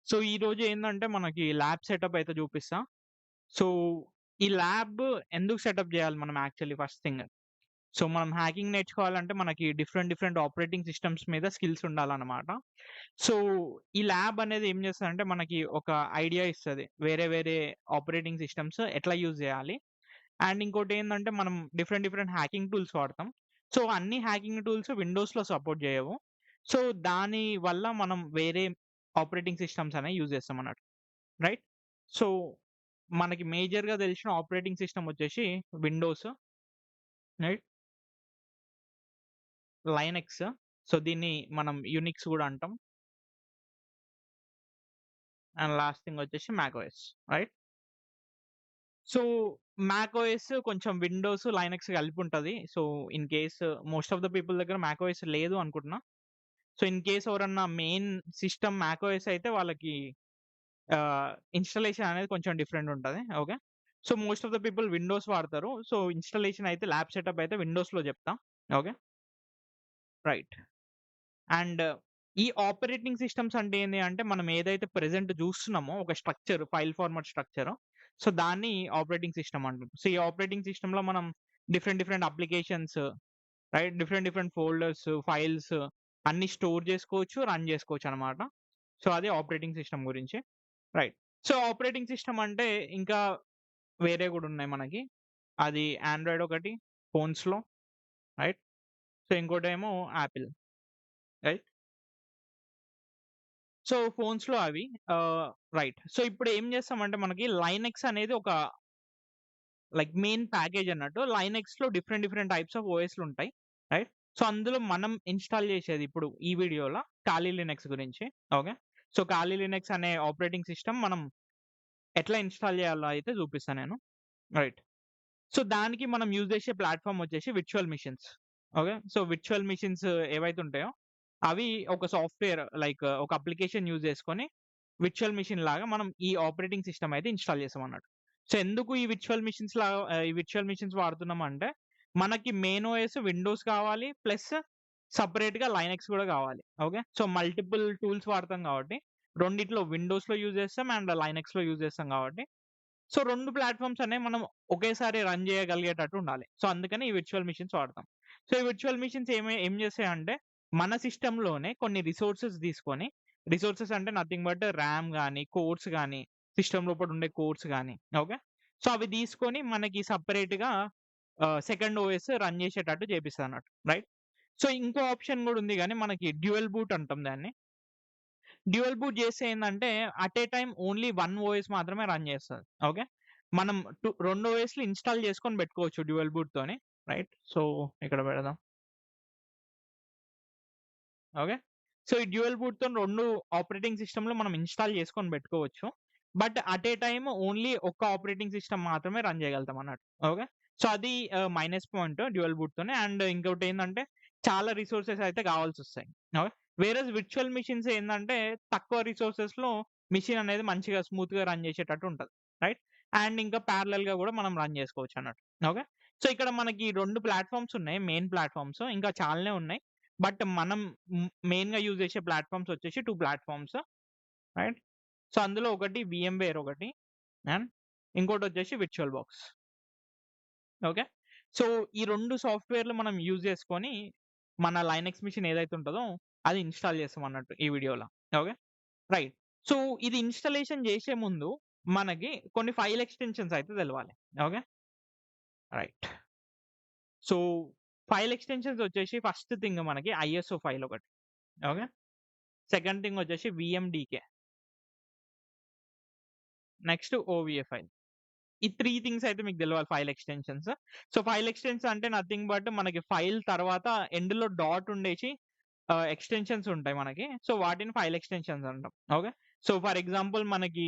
So, ఈరోజు ఏందంటే మనకి ల్యాబ్ సెటప్ అయితే చూపిస్తా. సో, ఈ ల్యాబ్ ఎందుకు సెటప్ జేయాలి మనం యాక్చువల్లీ ఫస్ట్ థింగ్. సో, మనం హ్యాకింగ్ నేర్చుకోవాలంటే మనకి డిఫరెంట్ ఆపరేటింగ్ సిస్టమ్స్ మీద స్కిల్స్ ఉండాలనమాట. సో, ఈ ల్యాబ్ అనేది ఏం చేస్తదంటే మనకి ఒక ఐడియా ఇస్తది. వేరే ఆపరేటింగ్ సిస్టమ్స్ ఎట్లా యూజ్ జేయాలి. అండ్ ఇంకోటేందంటే మనం డిఫరెంట్ హ్యాకింగ్ టూల్స్ వాడతాం. సో, అన్ని హ్యాకింగ్ టూల్స్ విండోస్‌లో సపోర్ట్ జేయవు. సో, దాని వల్ల మనం వేరే ఆపరేటింగ్ సిస్టమ్స్ అనేవి యూజ్ చేస్తామన్నట్టు. రైట్? సో, మనకి మేజర్‌గా తెలిసిన ఆపరేటింగ్ సిస్టమ్ వచ్చేసి విండోస్, రైట్? లైనక్స్. సో, దీన్ని మనం యూనిక్స్ గూడా అంటాం. అండ్ లాస్ట్ థింగ్ వచ్చేసి మాకోఎస్. రైట్? సో, మాకోఎస్ కొంచెం విండోస్, లైనక్స్ కలిపి ఉంటది. So, in case most of the people దగ్గర మాకోఎస్ లేదు అనుకుంటున్నా. సో, ఇన్ కేస్ ఎవరన్నా మెయిన్ సిస్టమ్ మాకోఎస్ అయితే వాళ్ళకి ఇన్‌స్టాలేషన్ అనేది కొంచెం డిఫరెంట్ ఉంటది. Okay. So, most of the people Windows వాడతారు. సో, ఇన్‌స్టాలేషన్ అయితే ల్యాబ్ సెటప్ అయితే విండోస్‌లో చెప్తా. ఓకే. రైట్. అండ్ ఈ ఆపరేటింగ్ సిస్టమ్స్ అంటే ఏంది అంటే మనం ఏదైతే ప్రెజెంట్ చూస్తున్నామో ఒక structure, file format structure. So, దాన్ని ఆపరేటింగ్ సిస్టమ్ అంటాం. సో, ఈ ఆపరేటింగ్ సిస్టమ్‌లో మనం different applications, right? Different folders, files అన్నీ స్టోర్ చేసుకోవచ్చు, రన్ చేసుకోవచ్చనమాట. సో, అది ఆపరేటింగ్ సిస్టమ్ గురించి. రైట్. సో, ఆపరేటింగ్ సిస్టమ్ అంటే ఇంకా వేరే గూడా ఉన్నాయి మనకి. అది ఆండ్రాయిడ్ ఒకటి ఫోన్స్‌లో, రైట్? సో, ఇంకోటేమో యాపిల్, రైట్? సో, ఫోన్స్‌లో అవి ఆహ్, రైట్. సో, ఇప్పుడు ఏం చేస్తామంటే మనకి లైనక్స్ అనేది ఒక మెయిన్ ప్యాకేజ్ అన్నట్టు. లైనక్స్‌లో డిఫరెంట్ టైప్స్ ఆఫ్ ఓఎస్‌లుంటాయి, రైట్? సో, అందులో మనం ఇన్‌స్టాల్ చేసేది ఇప్పుడు ఈ వీడియోలో కాలి లినక్స్ గురించి. ఓకే. సో, కాలి లినక్స్ అనే ఆపరేటింగ్ సిస్టమ్ మనం ఎట్లా ఇన్‌స్టాల్ చేయాలో అయితే చూపిస్తా నేను. రైట్. సో, దానికి మనం యూజ్ చేసే ప్లాట్‌ఫార్మ్ వచ్చేసి virtual machines. Okay. So, virtual machines ఏవైతే ఉంటాయో అవి ఒక సాఫ్ట్‌వేర్ ఒక అప్లికేషన్ యూజ్ చేసుకొని విర్చువల్ మిషన్ లాగా మనం ఈ ఆపరేటింగ్ సిస్టమ్ అయితే ఇన్‌స్టాల్ చేసామన్నట్టు. సో, ఎందుకు ఈ విర్చువల్ మిషన్స్ వాడుతున్నామంటే మనకి మెయిన్ ఓఎస్ విండోస్ కావాలి. ప్లస్ సెపరేట్‌గా లైనక్స్ కూడా కావాలి. ఓకే. సో, మల్టిపుల్ టూల్స్ వాడతాం కాబట్టి రెండిట్లో విండోస్‌లో యూజ్ చేస్తాం అండ్ లైనక్స్‌లో యూజ్ చేస్తాం కాబట్టి సో, 2 ప్లాట్‌ఫార్మ్స్ అనేవి మనం ఒకేసారి రన్ చేయగలిగేటట్టు ఉండాలి. సో, అందుకని ఈ విర్చువల్ మిషన్స్ వాడతాం. సో, ఈ విర్చువల్ మిషన్స్ ఏం చేస్తాయంటే మన సిస్టమ్‌లోనే కొన్ని రిసోర్సెస్ తీసుకొని రిసోర్సెస్ అంటే నథింగ్ బట్ ర్యామ్ గాని, కోర్స్ గాని, సిస్టమ్ లోపల ఉండే కోర్స్ గాని, ఓకే. సో, అవి తీసుకొని మనకి సెపరేట్‌గా సెకండ్ ఓఎస్ రన్ చేసేటట్టు చేపిస్తదన్నట్టు. రైట్. సో, ఇంకో ఆప్షన్ కూడా ఉంది గానీ మనకి డ్యూయల్ బూట్ అంటాం దాన్ని. డ్యూయల్ బూట్ చేస్తే ఏందంటే at a time only 1 OS మాత్రమే రన్ చేస్తది. ఓకే. మనం 2 ఓఎస్‌లు ఇన్‌స్టాల్ చేసుకొని పెట్టుకోవచ్చు డ్యూయల్ బూట్‌తోని. రైట్. సో, ఇక్కడ పెడదాం. ఓకే. సో, ఈ డ్యూయల్ బూట్‌తోని 2 ఆపరేటింగ్ సిస్టమ్‌లు మనం ఇన్‌స్టాల్ చేసుకొని పెట్టుకోవచ్చు. But at a time only ఒక్క ఆపరేటింగ్ సిస్టమ్ మాత్రమే రన్ చేయగలుగుతాం అన్నట్టు. ఓకే. సో, అది మైనస్ పాయింట్ డ్యూయల్ బూట్‌తోని. అండ్ ఇంకోటేందంటే చాలా రిసోర్సెస్ అయితే కావాల్సొస్తాయి. ఓకే. వేరేస్ విర్చువల్ మిషన్స్ ఏందంటే తక్కువ రిసోర్సెస్‌లో మిషన్ అనేది మంచిగా స్మూత్‌గా రన్ చేసేటట్టు ఉంటది. రైట్. అండ్ ఇంకా పారలెల్‌గా కూడా మనం రన్ చేసుకోవచ్చన్నట్టు. ఓకే. సో, ఇక్కడ మనకి 2 ప్లాట్‌ఫార్మ్స్ ఉన్నాయి. Main platforms. ఇంకా చాలానే ఉన్నాయి. బట్ మనం మెయిన్‌గా యూజ్ చేసే ప్లాట్‌ఫార్మ్స్ వచ్చేసి 2 ప్లాట్‌ఫార్మ్స్, రైట్? సో, అందులో ఒకటి వీఎంవేర్ ఒకటి అండ్ ఇంకోటొచ్చేసి విర్చువల్ బాక్స్. ఓకే. సో, ఈ 2 సాఫ్ట్‌వేర్‌లు మనం యూజ్ చేసుకొని మన లైనక్స్ మిషన్ ఏదైతే ఉంటదో అది ఇన్‌స్టాల్ చేస్తామన్నట్టు ఈ వీడియోలో. ఓకే. రైట్. సో, ఇది ఇన్‌స్టాలేషన్ చేసే ముందు మనకి కొన్ని ఫైల్ ఎక్స్‌టెన్షన్స్ అయితే తెలవాలి. Okay. Right. So, file extensions వచ్చేసి ఫస్ట్ థింగ్ మనకి ఐఎస్ఓ ఫైల్ ఒకటి. ఓకే. సెకండ్ థింగ్ వచ్చేసి వీఎండీకే. Next ఓవీఏ file. ఈ 3 థింగ్స్ అయితే మీకు తెలవాలి ఫైల్ ఎక్స్‌టెన్షన్స్. సో, ఫైల్ ఎక్స్‌టెన్స్ అంటే నథింగ్ బట్ మనకి ఫైల్ తర్వాత ఎండ్‌లో డాట్ ఉండేసి ఎక్స్‌టెన్షన్స్ ఉంటాయి మనకి. సో, వాటిని ఫైల్ ఎక్స్‌టెన్షన్స్ అంటాం. ఓకే. సో, ఫర్ ఎగ్జాంపుల్ మనకి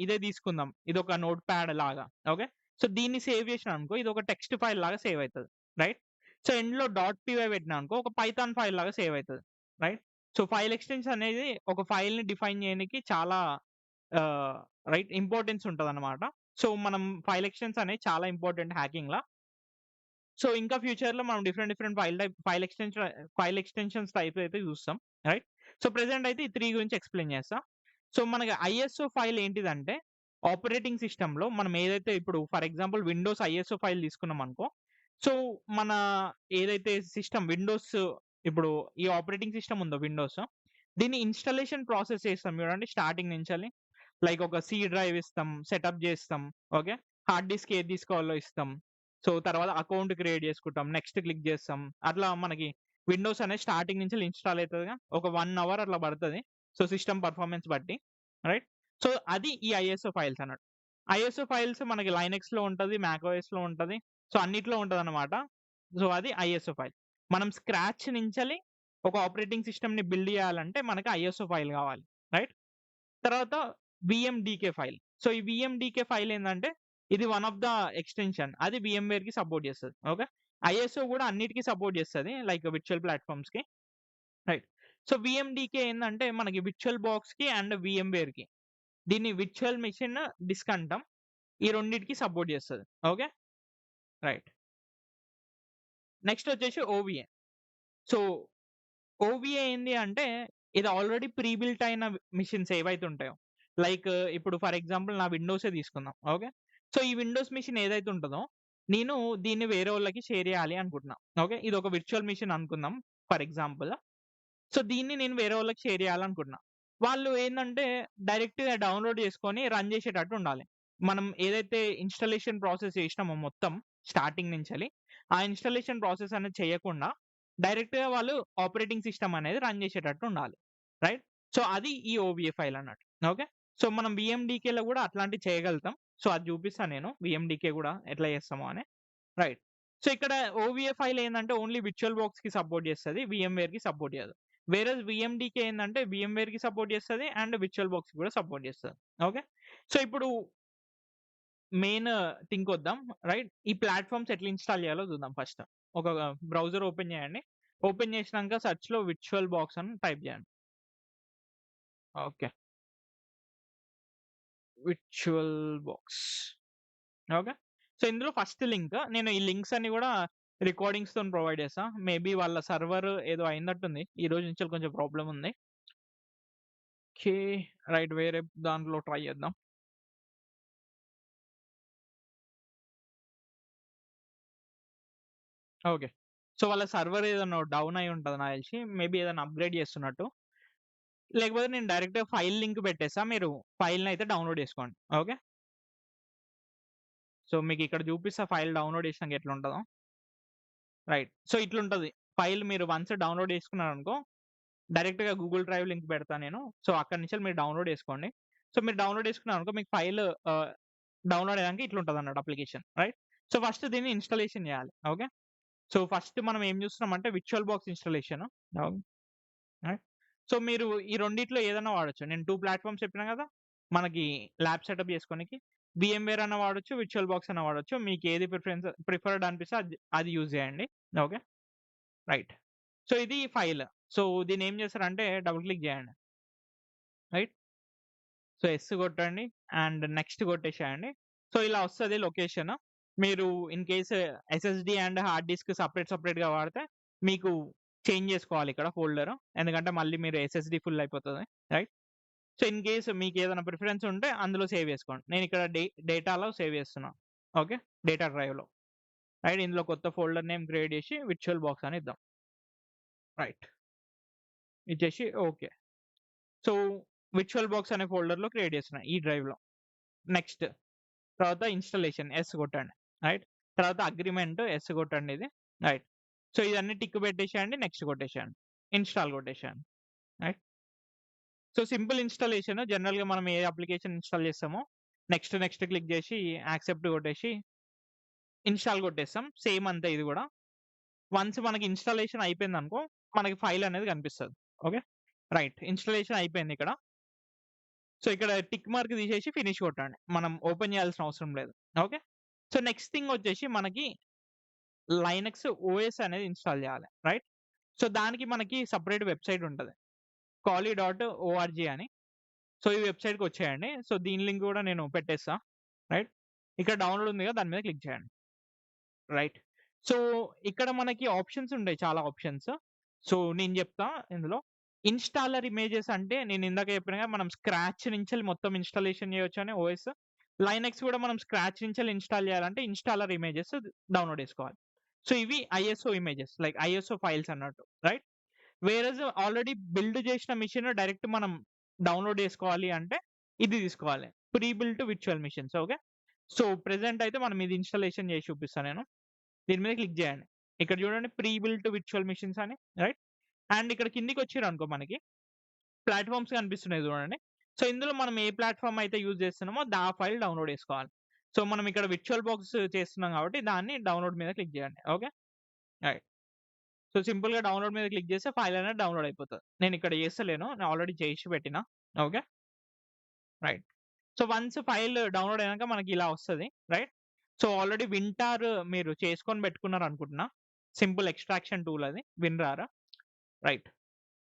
ఇదే తీసుకుందాం. ఇదొక నోట్‌ప్యాడ్ లాగా. ఓకే. సో, దీన్ని సేవ్ చేసినామనుకో ఇదొక టెక్స్ట్ ఫైల్ లాగా సేవ్ అయితది. రైట్. సో, ఎండ్‌లో డాట్ పీవై పెట్టినామనుకో ఒక పైథాన్ ఫైల్ లాగా సేవ్ అయితది. రైట్. సో, ఫైల్ ఎక్స్‌టెన్షన్ అనేది ఒక ఫైల్‌ని డిఫైన్ చేయనికి చాలా ఆహ్, ఇంపార్టెన్స్ ఉంటదన్నమాట. సో, మనం ఫైల్ ఎక్స్‌టెన్స్ అనేది చాలా ఇంపార్టెంట్ హ్యాకింగ్‌ల. సో, ఇంకా ఫ్యూచర్‌లో మనం డిఫరెంట్ ఫైల్ ఎక్స్‌టెన్షన్స్ టైప్ అయితే చూస్తాం. రైట్. సో, ప్రెజెంట్ అయితే ఈ 3 గురించి ఎక్స్‌ప్లెయిన్ చేస్తా. సో, మనకి ఐఎస్ఓ ఫైల్ ఏంటిదంటే, ఆపరేటింగ్ సిస్టమ్‌లో మనం ఏదైతే ఇప్పుడు for example Windows ISO file తీసుకున్నామనుకో, సో, మన ఏదైతే సిస్టమ్ విండోస్ ఇప్పుడు ఈ ఆపరేటింగ్ సిస్టమ్ ఉందో విండోస్, దీన్ని ఇన్‌స్టాలేషన్ ప్రాసెస్ చేస్తాం చూడండి స్టార్టింగ్ నుంచెల్లి. లైక్ ఒక సి డ్రైవ్ ఇస్తాం, సెటప్ జేస్తాం. ఓకే. హార్డ్ డిస్క్ ఏది తీసుకోవాలో ఇస్తాం. సో, తర్వాత అకౌంట్ క్రియేట్ చేసుకుంటాం. నెక్స్ట్ క్లిక్ చేస్తాం. అట్లా మనకి విండోస్ అనేది స్టార్టింగ్ నుంచి ఇన్‌స్టాల్ అయితదిగా. ఒక 1 అవర్ అట్లా పడతది. సో, సిస్టమ్ పర్ఫార్మెన్స్ బట్టి. రైట్. సో, అది ఈ ఐఎస్ఓ ఫైల్స్ అన్నట్టు. ఐఎస్ఓ ఫైల్స్ మనకి లైనక్స్‌లో ఉంటది, మ్యాక్‌ఓఎస్‌లో ఉంటది. సో, అన్నిట్లో ఉంటదన్నమాట. సో, అది ఐఎస్ఓ ఫైల్. మనం స్క్రాచ్ నుంచెల్లి ఒక ఆపరేటింగ్ సిస్టమ్‌ని బిల్డ్ చేయాలంటే మనకి ఐఎస్ఓ ఫైల్ కావాలి. రైట్. తర్వాత వీఎండీకే ఫైల్. సో, ఈ వీఎండీకే ఫైల్ ఏందంటే, ఇది వన్ ఆఫ్ ద ఎక్స్‌టెన్షన్. అది వీఎంవేర్‌కి సపోర్ట్ చేస్తది. ఓకే. ఐఎస్ఓ గూడా అన్నిటికి సపోర్ట్ చేస్తది. లైక్ విర్చువల్ ప్లాట్‌ఫార్మ్స్‌కి. రైట్. సో, వీఎండీకే ఏందంటే, మనకి విర్చువల్ బాక్స్‌కి అండ్ వీఎంవేర్‌కి. దీన్ని విర్చువల్ మెషిన్ డిస్క్ అంటాం. ఈ రెండిటికి సపోర్ట్ చేస్తది. ఓకే. రైట్. నెక్స్ట్ వచ్చేసి ఓవీఏ. సో, ఓవీఏ ఏంది అంటే, ఇది ఆల్రెడీ ప్రీ బిల్ట్ అయిన మిషన్స్ ఏవైతే ఉంటాయో, లైక్ ఇప్పుడు ఫర్ ఎగ్జాంపుల్ నా విండోసే తీసుకుందాం. ఓకే. సో, ఈ విండోస్ మిషన్ ఏదైతే ఉంటదో, నేను దీన్ని వేరేవాళ్ళకి షేర్ చేయాలి అనుకుంటున్నా. ఓకే. ఇదొక విర్చువల్ మిషన్ అనుకుందాం ఫర్ ఎగ్జాంపుల్. సో, దీన్ని నేను వేరే వాళ్ళకి షేర్ చేయాలనుకుంటున్నా. వాళ్ళు ఏందంటే డైరెక్ట్‌గా డౌన్‌లోడ్ చేసుకొని రన్ చేసేటట్టు ఉండాలి. మనం ఏదైతే ఇన్‌స్టాలేషన్ ప్రాసెస్ చేసినామో మొత్తం స్టార్టింగ్ నుంచెల్లి, ఆ ఇన్‌స్టాలేషన్ ప్రాసెస్ అనేది చేయకుండా డైరెక్ట్‌గా వాళ్ళు ఆపరేటింగ్ సిస్టమ్ అనేది రన్ చేసేటట్టు ఉండాలి. రైట్. సో, అది ఈ ఓవీఏ ఫైల్ అన్నట్టు. ఓకే. సో, మనం వీఎండీకేలో కూడా అట్లాంటివి చేయగలుగుతాం. సో, అది చూపిస్తా నేను వీఎండీకే కూడా ఎట్లా చేస్తామో అని. రైట్. సో, ఇక్కడ ఓవీఏ ఫైల్ ఏందంటే ఓన్లీ విర్చువల్ బాక్స్‌కి సపోర్ట్ చేస్తది. వీఎంవేర్‌కి సపోర్ట్ చేయదు. వేరేజ్ వీఎండీకే ఏందంటే వీఎంవేర్‌కి సపోర్ట్ చేస్తది అండ్ విర్చువల్ బాక్స్‌కి కూడా సపోర్ట్ చేస్తది. ఓకే. సో, ఇప్పుడు మెయిన్ థింగ్‌కొద్దాం. రైట్. ఈ ప్లాట్‌ఫార్మ్స్ ఎట్లా ఇన్‌స్టాల్ చేయాలో చూద్దాం ఫస్ట్. ఒక బ్రౌజర్ ఓపెన్ చేయండి. ఓపెన్ చేసినంక సెర్చ్‌లో విర్చువల్ బాక్స్ అని టైప్ చేయండి. Okay. Virtual box. Okay. So, ఇందులో ఫస్ట్ లింక్ నేను ఈ లింక్స్ అన్ని కూడా రికార్డింగ్స్‌తోని ప్రొవైడ్ చేస్తా. మేబీ వాళ్ళ సర్వర్ ఏదో అయిందట్టుంది. ఈ రోజు నుంచి కొంచెం ప్రాబ్లమ్ ఉంది. ఓకే. రైట్. వేరే దాంట్లో ట్రై చేద్దాం. ఓకే. సో, వాళ్ళ సర్వర్ ఏదన్నా డౌన్ అయ్యి ఉంటది నాకు తెలిసి. మేబీ ఏదైనా అప్‌గ్రేడ్ చేస్తున్నట్టు. లేకపోతే నేను డైరెక్ట్‌గా ఫైల్ లింక్ పెట్టేస్తా. మీరు ఫైల్‌నయితే డౌన్‌లోడ్ చేసుకోండి. ఓకే. సో, మీకిక్కడ చూపిస్తా ఫైల్ డౌన్‌లోడ్ చేసినంక ఎట్లుంటదో. రైట్. సో, ఇట్లుంటది. ఫైల్ మీరు వన్స్ డౌన్‌లోడ్ చేసుకున్నారనుకో, డైరెక్ట్‌గా గూగుల్ డ్రైవ్ లింక్ పెడతా నేను. సో, అక్కడి నుంచెల్లి మీరు డౌన్‌లోడ్ చేసుకోండి. సో, మీరు డౌన్‌లోడ్ చేసుకున్నారనుకో మీకు ఫైల్ ఆహ్, డౌన్‌లోడ్ అయ్యాక ఇట్లుంటదన్నట్టు అప్లికేషన్. రైట్. సో, ఫస్ట్ దీన్ని ఇన్‌స్టాలేషన్ చేయాలి. ఓకే. సో, ఫస్ట్ మనం ఏం చూస్తున్నామంటే విర్చువల్ బాక్స్ ఇన్‌స్టాలేషన్. అవును. రైట్. సో, మీరు ఈ రెండిట్లో ఏదైనా వాడొచ్చు. నేను 2 ప్లాట్‌ఫార్మ్స్ చెప్పినా కదా! మనకి ల్యాబ్ సెటప్ చేసుకోనికి. వీఎంవేర్ అన్నా వాడొచ్చు, విర్చువల్ బాక్స్ అన్నా వాడొచ్చు. మీకేది ప్రిఫర్డ్ అనిపిస్తే అది యూజ్ చేయండి. ఓకే. రైట్. సో, ఇది ఫైల్. సో, దీన్నేం చేస్తారంటే డబుల్ క్లిక్ చేయండి. రైట్. సో, యెస్ కొట్టండి అండ్ నెక్స్ట్ కొట్టేసేయండి. సో, ఇలా వస్తది లొకేషన్. మీరు in case SSD and hard disk సెపరేట్‌గా వాడితే మీకు చేంజ్ చేసుకోవాలి ఇక్కడ ఫోల్డర్. ఎందుకంటే మళ్ళీ మీరు ఎస్ఎస్‌డీ ఫుల్ అయిపోతది. రైట్. సో, ఇన్ కేస్ మీకేదైనా ప్రిఫరెన్స్ ఉంటే అందులో సేవ్ చేసుకోండి. నేనిక్కడ డేటాలో సేవ్ చేస్తున్నా. ఓకే. డేటా డ్రైవ్‌లో. రైట్. ఇందులో కొత్త ఫోల్డర్ నేమ్ క్రియేట్ చేసి విర్చువల్ బాక్స్ అని ఇద్దాం. రైట్. ఇచ్చేసి ఓకే. సో, విర్చువల్ బాక్స్ అనే ఫోల్డర్‌లో క్రియేట్ చేస్తున్నా ఈ డ్రైవ్‌లో. నెక్స్ట్. తర్వాత ఇన్‌స్టాలేషన్ యెస్ కొట్టండి. రైట్. తర్వాత అగ్రీమెంట్ యెస్ కొట్టండి ఇది. రైట్. సో, ఇవన్నీ టిక్ పెట్టేసేయండి. నెక్స్ట్ కొట్టేసేయండి. ఇన్‌స్టాల్ కొట్టేసేయండి. రైట్. సో, సింపుల్ ఇన్‌స్టాలేషన్ జనరల్‌గా మనం ఏ అప్లికేషన్ ఇన్‌స్టాల్ చేస్తామో నెక్స్ట్ క్లిక్ చేసి యాక్సెప్ట్ కొట్టేసి ఇన్‌స్టాల్ కొట్టేస్తాం. సేమ్ అంతే ఇది కూడా. వన్స్ మనకి ఇన్‌స్టాలేషన్ అయిపోయిందనుకో మనకి ఫైల్ అనేది కనిపిస్తది. ఓకే. రైట్. ఇన్‌స్టాలేషన్ అయిపోయింది ఇక్కడ. సో, ఇక్కడ టిక్ మార్క్ తీసేసి ఫినిష్ కొట్టండి. మనం ఓపెన్ చేయాల్సిన అవసరం లేదు. ఓకే. సో, నెక్స్ట్ థింగ్ వచ్చేసి మనకి లైనక్స్ ఓఎస్ అనేది ఇన్‌స్టాల్ చేయాలి. రైట్. సో, దానికి మనకి సెపరేట్ వెబ్‌సైట్ ఉంటది. కాలీ.ఓఆర్‌జీ అని. సో, ఈ వెబ్‌సైట్‌కొచ్చేయండి. సో, దీని లింక్ కూడా నేను పెట్టేస్తా. రైట్. ఇక్కడ డౌన్‌లోడ్ ఉంది కదా! దాని మీద క్లిక్ చేయండి. రైట్. సో, ఇక్కడ మనకి ఆప్షన్స్ ఉంటాయి చాలా ఆప్షన్స్. సో, నేను చెప్తా ఇందులో. ఇన్‌స్టాలర్ ఇమేజెస్ అంటే నేను ఇందాక చెప్పినగా మనం స్క్రాచ్ నుంచెల్లి మొత్తం ఇన్‌స్టాలేషన్ చేయొచ్చని ఓఎస్. లైనక్స్ కూడా మనం స్క్రాచ్ నుంచెల్లి ఇన్‌స్టాల్ చేయాలంటే ఇన్‌స్టాలర్ ఇమేజెస్ డౌన్‌లోడ్ చేసుకోవాలి. సో ఇవి ISO images like ISO files అన్నట్టు రైట్. వేరేజ్ ఆల్రెడీ బిల్డ్ చేసిన మెషిన్ డైరెక్ట్ మనం డౌన్‌లోడ్ చేసుకోవాలి అంటే ఇది తీసుకోవాలి. Pre built virtual machines okay. So present అయితే మనం ఇది ఇన్‌స్టాలేషన్ చేసి చూపిస్తా నేను. దీని మీద క్లిక్ చేయండి. ఇక్కడ చూడండి ప్రీ బిల్ట్ విర్చువల్ మెషిన్స్ అని రైట్. అండ్ ఇక్కడ కిందకొచ్చిరనుకో మనకి ప్లాట్‌ఫార్మ్స్ కనిపిస్తున్నాయి చూడండి. సో ఇందులో మనం ఏ ప్లాట్‌ఫార్మ్ అయితే యూజ్ చేస్తున్నామో ఆ ఫైల్ డౌన్‌లోడ్ చేసుకోవాలి. సో మనం ఇక్కడ విర్చువల్ బాక్స్ చేస్తున్నాం కాబట్టి దాన్ని డౌన్‌లోడ్ మీద క్లిక్ చేయండి. ఓకే. రైట్. సో సింపుల్‌గా డౌన్‌లోడ్ మీద క్లిక్ చేస్తే ఫైల్ అనేది డౌన్‌లోడ్ అయిపోతది. నేను ఇక్కడ చేస్తలేను. నేను ఆల్రెడీ చేసి పెట్టిన. Okay. Right. So once file download అయినాక మనకి ఇలా వస్తది. రైట్. సో ఆల్రెడీ విన్‌టార్ మీరు చేసుకొని పెట్టుకున్నారు అనుకుంటున్నా. సింపుల్ ఎక్స్‌ట్రాక్షన్ టూల్ అది విన్‌రార్. రైట్.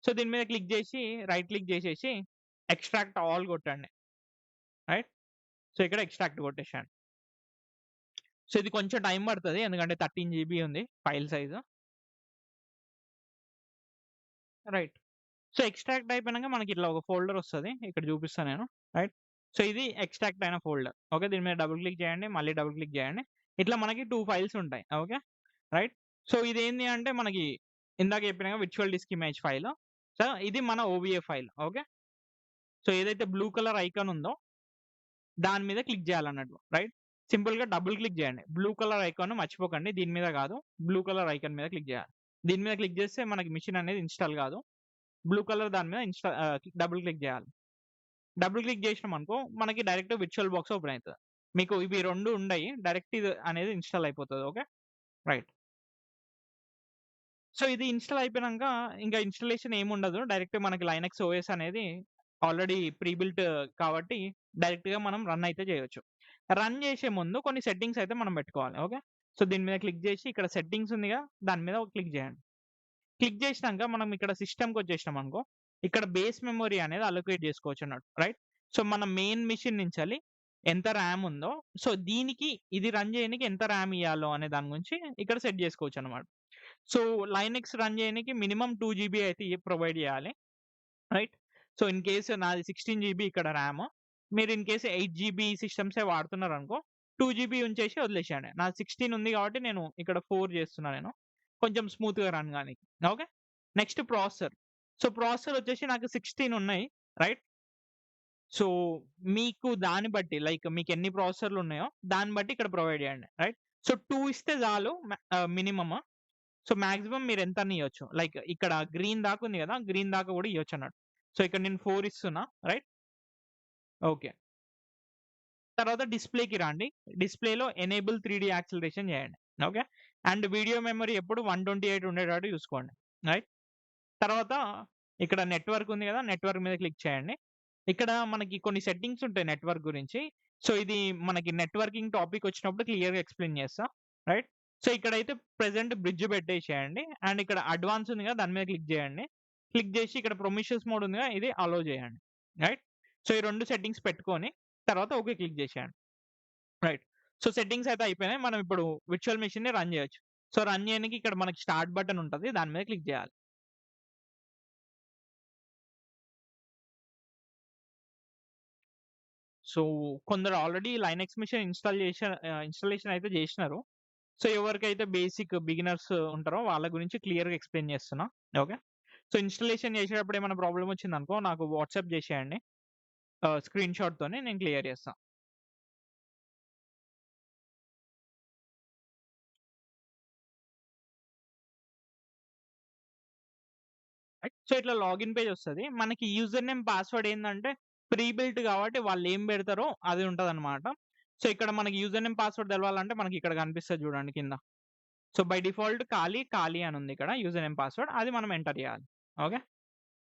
సో దీని మీద క్లిక్ చేసి రైట్ క్లిక్ చేసేసి ఎక్స్‌ట్రాక్ట్ ఆల్ కొట్టండి. రైట్. సో ఇక్కడ ఎక్స్‌ట్రాక్ట్ కొట్టేసేయండి. సో ఇది కొంచెం టైం పడతది. ఎందుకంటే 13 జీబీ ఉంది file size. Right. So extract అయిపోయినాక మనకి ఇట్లా ఒక ఫోల్డర్ వస్తది. ఇక్కడ చూపిస్తా నేను. రైట్. సో ఇది ఎక్స్‌ట్రాక్ట్ అయిన ఫోల్డర్. ఓకే. దీని మీద డబుల్ క్లిక్ చేయండి. మళ్ళీ డబుల్ క్లిక్ చేయండి. ఇట్లా మనకి 2 ఫైల్స్ ఉంటాయి. ఓకే. రైట్. సో ఇదేంది అంటే మనకి ఇందాక చెప్పినగా virtual disk image file. So ఇది మన ఓవీఏ ఫైల్. ఓకే. సో ఏదైతే బ్లూ కలర్ ఐకాన్ ఉందో దాని మీద క్లిక్ చేయాలన్నట్టు. రైట్. సింపుల్‌గా డబుల్ క్లిక్ చేయండి. బ్లూ కలర్ ఐకాన్ మర్చిపోకండి. దీని మీద కాదు. బ్లూ కలర్ ఐకాన్ మీద క్లిక్ చేయాలి. దీని మీద క్లిక్ చేస్తే మనకి మెషిన్ అనేది ఇన్‌స్టాల్ కాదు. బ్లూ కలర్ దాని మీద డబుల్ క్లిక్ చేయాలి. డబుల్ క్లిక్ చేసినామనుకో మనకి డైరెక్ట్ విర్చువల్ బాక్స్ ఓపెన్ అయితది. మీకు ఇవి 2 ఉండయి. డైరెక్ట్ ఇది అనేది ఇన్‌స్టాల్ అయిపోతది. ఓకే. రైట్. సో ఇది ఇన్‌స్టాల్ అయిపోయినంక ఇంకా ఇన్‌స్టాలేషన్ ఏముండదు. డైరెక్ట్ మనకి లైనక్స్ ఓఎస్ అనేది ఆల్రెడీ ప్రీ బిల్ట్ కాబట్టి డైరెక్ట్‌గా మనం రన్ అయితే చేయొచ్చు. రన్ చేసే ముందు కొన్ని సెట్టింగ్స్ అయితే మనం పెట్టుకోవాలి. ఓకే. సో దీని మీద క్లిక్ చేసి ఇక్కడ సెట్టింగ్స్ ఉందిగా దాని మీద క్లిక్ చేయండి. క్లిక్ చేసినాక మనం ఇక్కడ సిస్టమ్‌కొచ్చేసినాం అనుకో, ఇక్కడ బేస్ మెమరీ అనేది అలొకేట్ చేసుకోవచ్చు అన్నట్టు. రైట్. సో మన మెయిన్ మెషిన్ నుంచెల్లి ఎంత ర్యామ్ ఉందో, సో దీనికి ఇది రన్ చేయనీకి ఎంత ర్యామ్ ఇయ్యాలో అనే దాని గురించి ఇక్కడ సెట్ చేసుకోవచ్చన్నమాట. సో లైనక్స్ రన్ చేయనీకి మినిమమ్ 2 జీబీ అయితే ప్రొవైడ్ చేయాలి. రైట్. సో ఇన్ కేస్ నాది 16 జీబీ ఇక్కడ ర్యామ్. మీరు ఇన్ కేస్ 8 జీబీ సిస్టమ్సే వాడుతున్నారనుకో 2 జీబీ ఉంచేసి వదిలేసేయండి. నాది 16 ఉంది కాబట్టి నేను ఇక్కడ 4 చేస్తున్నా నేను. కొంచెం స్మూత్‌గా రన్ గానీకి. Okay. Next processor. So processor వచ్చేసి నాకు 16 ఉన్నాయి. రైట్. సో మీకు దాన్ని బట్టి లైక్ మీకెన్ని ప్రాసెసర్‌లు ఉన్నాయో దాన్ని బట్టి ఇక్కడ ప్రొవైడ్ చేయండి. రైట్. సో 2 ఇస్తే చాలు మినిమమ్. సో మాక్సిమం మీరు ఎంతన్నా ఇయ్యొచ్చు. లైక్ ఇక్కడ గ్రీన్ దాకా ఉంది కదా! గ్రీన్ దాకా కూడా ఇయ్యొచ్చన్నట్టు. సో ఇక్కడ నేను 4 ఇస్తున్నా. రైట్. ఓకే. తర్వాత డిస్‌ప్లేకి రండి. డిస్‌ప్లేలో ఎనేబుల్ 3 యాక్సిలరేషన్ చేయండి. ఓకే. అండ్ వీడియో మెమరీ ఎప్పుడు 128 ఉండేటట్టు చూసుకోండి. రైట్. తర్వాత ఇక్కడ నెట్వర్క్ ఉంది కదా! నెట్వర్క్ మీద క్లిక్ చేయండి. ఇక్కడ మనకి కొన్ని సెట్టింగ్స్ ఉంటాయి నెట్వర్క్ గురించి. సో ఇది మనకి నెట్వర్కింగ్ టాపిక్ వచ్చినప్పుడు క్లియర్‌గా ఎక్స్‌ప్లెయిన్ చేస్తా. రైట్. సో ఇక్కడైతే ప్రెజెంట్ బ్రిడ్జ్ పెట్టేసేయండి. అండ్ ఇక్కడ అడ్వాన్స్ ఉంది కదా! దాని మీద క్లిక్ చేయండి. క్లిక్ చేసి ఇక్కడ ప్రొమిషన్స్ మోడ్ ఉందిగా ఇది అలో చేయండి. రైట్. సో ఈ 2 సెట్టింగ్స్ పెట్టుకొని తర్వాత ఓకే క్లిక్ చేసేయండి. రైట్. సో సెట్టింగ్స్ అయితే అయిపోయినాయి. మనం ఇప్పుడు విర్చువల్ మెషిన్‌ని రన్ చేయొచ్చు. సో రన్ చేయనీకి ఇక్కడ మనకి స్టార్ట్ బటన్ ఉంటది. దాని మీద క్లిక్ చేయాలి. సో కొందరు ఆల్రెడీ లైనక్స్ మిషన్ ఇన్‌స్టాలేషన్ అయితే చేసినారు. సో ఎవరికైతే బేసిక్ బిగినర్స్ ఉంటారో వాళ్ళ గురించి క్లియర్‌గా ఎక్స్‌ప్లెయిన్ చేస్తున్నా. ఓకే. సో ఇన్‌స్టాలేషన్ చేసేటప్పుడు ఏమైనా ప్రాబ్లమ్ వచ్చిందనుకో నాకు వాట్సాప్ చేసేయండి. స్క్రీన్ షాట్‌తోని నేను క్లియర్ చేస్తా. రైట్. సో ఇట్లా లాగిన్ పేజ్ వస్తది. మనకి యూజర్ నేమ్, పాస్వర్డ్ ఏందంటే ప్రీ బిల్ట్ కాబట్టి వాళ్ళు ఏం పెడతారో అది ఉంటదన్నమాట. సో ఇక్కడ మనకి యూజర్ నేమ్, పాస్వర్డ్ తెలవాలంటే మనకి ఇక్కడ కనిపిస్తది చూడండి కింద. సో బై డిఫాల్ట్ ఖాళీ అని ఉంది ఇక్కడ యూజర్ నేమ్, పాస్వర్డ్ అది మనం ఎంటర్ చేయాలి. ఓకే.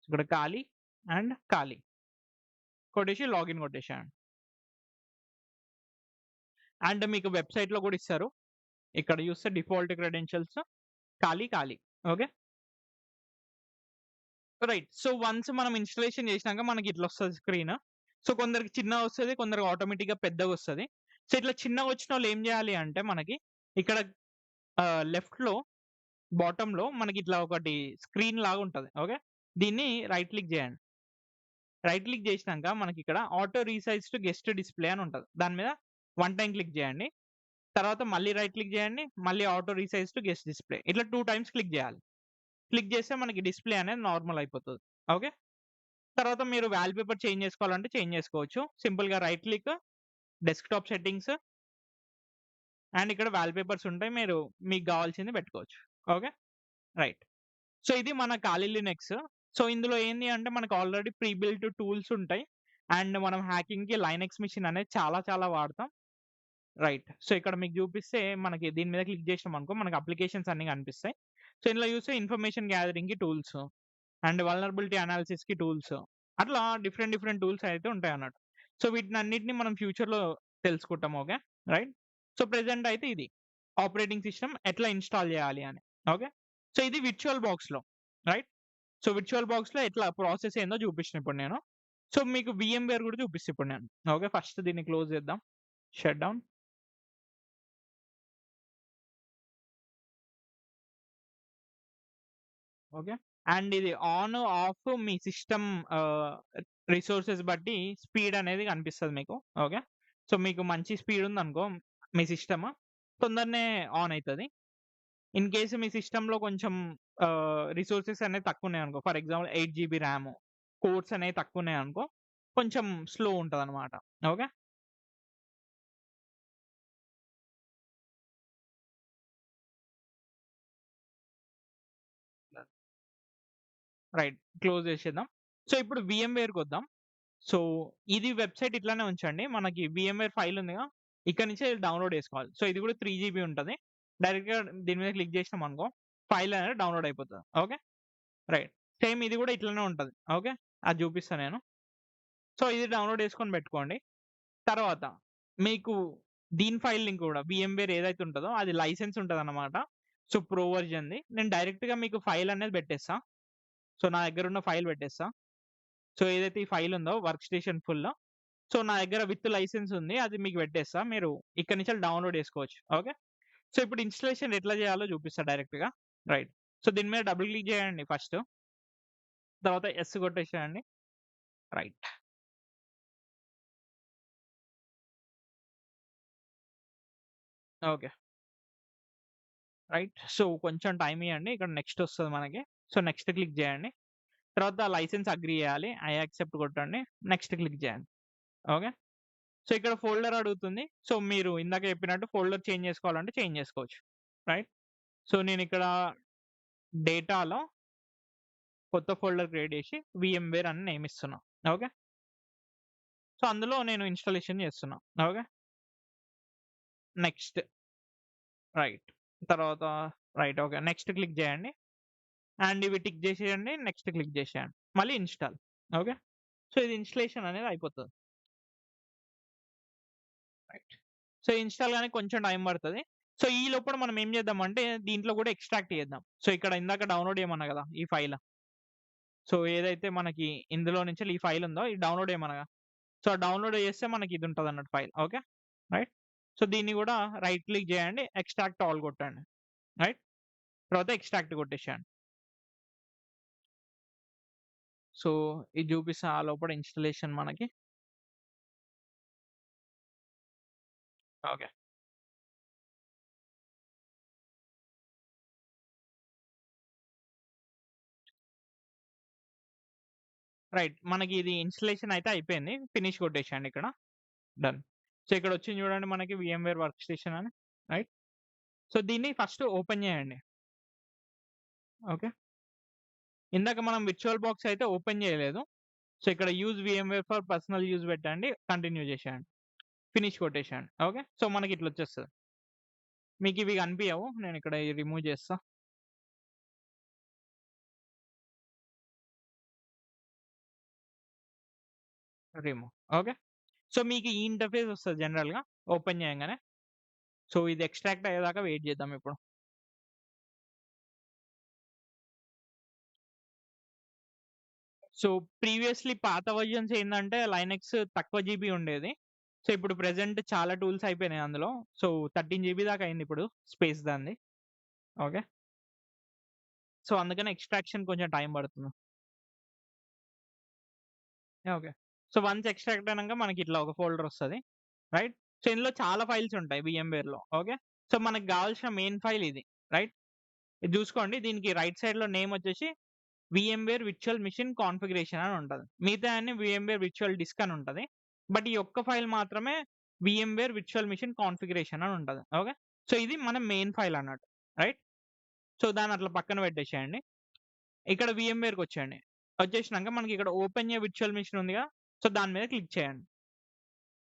ఇక్కడ ఖాళీ కొట్టేసి లాగిన్ కొట్టేసేయండి. అండ్ మీకు వెబ్‌సైట్‌లో కూడా ఇస్తారు. ఇక్కడ చూస్తే డిఫాల్ట్ క్రెడెన్షియల్స్ ఖాళీ. ఓకే. రైట్. సో వన్స్ మనం ఇన్‌స్టాలేషన్ చేసినాక మనకి ఇట్లా వస్తది స్క్రీన్. సో కొందరికి చిన్నగొస్తది. కొందరికి ఆటోమేటిక్‌గా పెద్దగొస్తది. సో ఇట్లా చిన్నగొచ్చినోళ్ళు ఏం చేయాలి అంటే మనకి ఇక్కడ లెఫ్ట్‌లో బాటమ్‌లో మనకి ఇట్లా ఒకటి స్క్రీన్ లాగా ఉంటది. ఓకే. దీన్ని రైట్ క్లిక్ జేయండి. రైట్ క్లిక్ జేసినాక మనకిక్కడ auto resize to guest display అని ఉంటది. దాని మీద వన్ టైమ్ క్లిక్ జేయండి. తర్వాత మళ్ళీ రైట్ క్లిక్ జేయండి. మళ్ళీ auto resize to guest display ఇట్లా 2 టైమ్స్ క్లిక్ జేయాలి. క్లిక్ జేస్తే మనకి డిస్‌ప్లే అనేది నార్మల్ అయిపోతది. ఓకే. తర్వాత మీరు వాల్‌పేపర్ చేంజ్ చేసుకోవాలంటే చేంజ్ చేసుకోవచ్చు. సింపుల్‌గా right click, desktop settings and ఇక్కడ వాల్‌పేపర్స్ ఉంటాయి. మీరు మీకు గావాల్సింది పెట్టుకోవచ్చు. ఓకే. రైట్. సో, ఇది మన ఖాళీ లినక్స్. సో, ఇందులో ఏంది అంటే మనకు ఆల్రెడీ ప్రీ బిల్ట్ టూల్స్ ఉంటాయి. అండ్ మనం హ్యాకింగ్‌కి లైనక్స్ మెషిన్ అనేది చాలా చాలా వాడతాం. రైట్. సో, ఇక్కడ మీకు చూపిస్తే మనకి దీని మీద క్లిక్ చేసినామనుకో మనకు అప్లికేషన్స్ అన్నీ కనిపిస్తాయి. సో, ఇందులో చూస్తే ఇన్ఫర్మేషన్ గ్యాదరింగ్‌కి టూల్స్ అండ్ వల్నరబిలిటీ అనాలిసిస్‌కి టూల్స్ అట్లా డిఫరెంట్ డిఫరెంట్ టూల్స్ అయితే ఉంటాయన్నట్టు. సో, వీటినన్నిటిని మనం ఫ్యూచర్‌లో తెలుసుకుంటాం. ఓకే. రైట్. సో, ప్రెజెంట్ అయితే ఇది. ఆపరేటింగ్ సిస్టమ్ ఎట్లా ఇన్‌స్టాల్ చేయాలి అని. ఓకే. సో, ఇది విర్చువల్ బాక్స్‌లో. రైట్. సో, విర్చువల్ బాక్స్‌లో ఎట్లా ప్రాసెస్ ఏందో చూపించిన ఇప్పుడు నేను. సో, మీకు వీఎంవేర్ కూడా చూపిస్తా ఇప్పుడు నేను. ఓకే. ఫస్ట్ దీన్ని క్లోజ్ చేద్దాం. Shut down. ఓకే. అండ్ ఇది ఆన్, ఆఫ్ మీ సిస్టమ్ ఆహ్, రిసోర్సెస్ బట్టి స్పీడ్ అనేది కనిపిస్తది మీకు. ఓకే. సో, మీకు మంచి స్పీడ్ ఉందనుకో మీ సిస్టమ్ తొందరనే ఆన్ అయితది. ఇన్ కేస్ మీ సిస్టమ్‌లో కొంచెం రిసోర్సెస్ అనేవి తక్కువున్నాయనుకో for example 8 GB RAM, cores అనేవి తక్కువున్నాయనుకో కొంచెం స్లో ఉంటదనమాట. ఓకే. రైట్. క్లోజ్ చేసేద్దాం. సో, ఇప్పుడు వీఎంవేర్‌కొద్దాం. సో, ఇది వెబ్‌సైట్ ఇట్లానే ఉంచండి. మనకి వీఎంవేర్ ఫైల్ ఉందిగా, ఇక్కడ నుంచే డౌన్‌లోడ్ చేసుకోవాలి. సో, ఇది కూడా 3 జీబీ ఉంటది. డైరెక్ట్‌గా దీని మీద క్లిక్ చేసినామనుకో, ఫైల్ అనేది డౌన్‌లోడ్ అయిపోతది. ఓకే. రైట్. సేమ్ ఇది కూడా ఇట్లనే ఉంటది. ఓకే. అది చూపిస్తా నేను. సో, ఇది డౌన్‌లోడ్ చేసుకొని పెట్టుకోండి. తర్వాత మీకు దీని ఫైల్ లింక్ కూడా వీఎంవేర్ ఏదైతే ఉంటదో అది లైసెన్స్ ఉంటదన్నమాట. సో, ప్రో వెర్షన్‌ది. నేను డైరెక్ట్‌గా మీకు ఫైల్ అనేది పెట్టేస్తా. సో, నా దగ్గరున్న ఫైల్ పెట్టేస్తా. సో, ఏదైతే ఈ ఫైల్ ఉందో వర్క్ స్టేషన్ ఫుల్ సో, నా దగ్గర విత్ లైసెన్స్ ఉంది. అది మీకు పెట్టేస్తా. మీరు ఇక్కడి నుంచెల్లి డౌన్‌లోడ్ చేసుకోవచ్చు. ఓకే. సో, ఇప్పుడు ఇన్‌స్టాలేషన్ ఎట్లా చేయాలో చూపిస్తా డైరెక్ట్‌గా. రైట్. సో, దీని మీద డబుల్ క్లిక్ చేయండి ఫస్ట్. తర్వాత యెస్ కొట్టేసేయండి. రైట్. ఓకే. రైట్. సో, కొంచెం టైమ్ ఇయ్యండి. ఇక్కడ నెక్స్ట్ వస్తది మనకి. సో, నెక్స్ట్ క్లిక్ చేయండి. తర్వాత లైసెన్స్ అగ్రీ చేయాలి. ఐ యాక్సెప్ట్ కొట్టండి. నెక్స్ట్ క్లిక్ చేయండి. ఓకే. సో, ఇక్కడ ఫోల్డర్ అడుగుతుంది. సో, మీరు ఇందాక చెప్పినట్టు ఫోల్డర్ చేంజ్ చేసుకోవాలంటే చేంజ్ చేసుకోవచ్చు. రైట్. సో, నేనిక్కడ డేటాలో కొత్త ఫోల్డర్ క్రియేట్ చేసి వీఎంవేర్ అని నేమ్ ఇస్తున్నా. ఓకే. సో, అందులో నేను ఇన్‌స్టాలేషన్ చేస్తున్నా. ఓకే. నెక్స్ట్. రైట్. తర్వాత రైట్. ఓకే. నెక్స్ట్ క్లిక్ చేయండి. అండ్ ఇవి టిక్ చేసేయండి. నెక్స్ట్ క్లిక్ చేసేయండి. మళ్ళీ ఇన్‌స్టాల్. ఓకే. సో, ఇది ఇన్‌స్టాలేషన్ అనేది అయిపోతది. రైట్. సో, ఇన్‌స్టాల్ గానికి కొంచెం టైం పడతది. సో, ఈ లోపల మనం ఏం చేద్దామంటే దీంట్లో కూడా ఎక్స్ట్రాక్ట్ చేద్దాం. సో, ఇక్కడ ఇందాక డౌన్‌లోడ్ చేయమన్నా కదా! ఈ ఫైల్. సో, ఏదైతే మనకి ఇందులో నుంచి ఈ ఫైల్ ఉందో ఇది డౌన్‌లోడ్ చేయమనగా. సో, డౌన్‌లోడ్ చేస్తే మనకి ఇది ఉంటదన్నట్టు ఫైల్. ఓకే. రైట్. సో, దీన్ని కూడా రైట్ క్లిక్ చేయండి. ఎక్స్ట్రాక్ట్ ఆల్ కొట్టండి. రైట్. తర్వాత ఎక్స్ట్రాక్ట్ కొట్టేసేయండి. సో, ఇది చూపిస్తా ఆ లోపల ఇన్‌స్టాలేషన్ మనకి. ఓకే. రైట్. మనకి ఇది ఇన్‌స్టాలేషన్ అయితే అయిపోయింది. ఫినిష్ కొట్టేసేయండి ఇక్కడ. డన్. సో, ఇక్కడ వచ్చింది చూడండి మనకి వీఎంవేర్ వర్క్ స్టేషన్ అని. రైట్. సో, దీన్ని ఫస్ట్ ఓపెన్ చేయండి. ఓకే. ఇందాక మనం విర్చువల్ బాక్స్ అయితే ఓపెన్ చేయలేదు. సో, ఇక్కడ యూజ్ వీఎంవేర్ ఫర్ పర్సనల్ యూజ్ పెట్టండి. కంటిన్యూ చేసేయండి. ఫినిష్ కొట్టేసేయండి. ఓకే. సో, మనకి ఇట్లా వచ్చేస్తది. మీకు ఇవి కనిపియవు. నేను ఇక్కడ రిమూవ్ చేస్తా. రిమూవ్. ఓకే. సో, మీకు ఈ ఇంటర్‌ఫేస్ వస్తది జనరల్‌గా ఓపెన్ చేయంగానే. సో, ఇది ఎక్స్ట్రాక్ట్ అయ్యేదాకా వెయిట్ చేద్దాం ఇప్పుడు. సో, ప్రీవియస్‌లీ పాత వెర్షన్స్ ఏందంటే లైనక్స్ తక్కువ జీబీ ఉండేది. సో, ఇప్పుడు ప్రెజెంట్ చాలా టూల్స్ అయిపోయినాయి అందులో. సో, 13 జీబీ దాకా అయింది ఇప్పుడు స్పేస్ దానిది. ఓకే. సో, అందుకని ఎక్స్‌ట్రాక్షన్ కొంచెం టైం పడుతుంది. ఓకే. సో, వన్స్ ఎక్స్ట్రాక్ట్ అయినంక మనకిట్లా ఒక ఫోల్డర్ వస్తది. రైట్. సో, ఇందులో చాలా ఫైల్స్ ఉంటాయి VMwareలో. ఓకే. సో, మనకు గావాల్సిన మెయిన్ ఫైల్ ఇది. రైట్. ఇది జూసుకోండి. దీనికి రైట్ సైడ్‌లో నేమ్ వచ్చేసి VMware విర్చువల్ మిషన్ కాన్ఫిగరేషన్ అని ఉంటది. మిగతాయన్ని VMware విర్చువల్ డిస్క్ అని ఉంటది. బట్ ఈ ఒక్క ఫైల్ మాత్రమే VMware విర్చువల్ మిషన్ కాన్ఫిగరేషన్ అని ఉంటది. ఓకే. సో, ఇది మన మెయిన్ ఫైల్ అన్నట్టు. రైట్. సో, దాన్ని అట్లా పక్కన పెట్టేసేయండి. ఇక్కడ VMware‌కొచ్చేయండి. వచ్చేసినంక మనకిక్కడ ఓపెన్ ఎ విర్చువల్ మిషన్ ఉందిగా. సో, దాని మీద క్లిక్ చేయండి.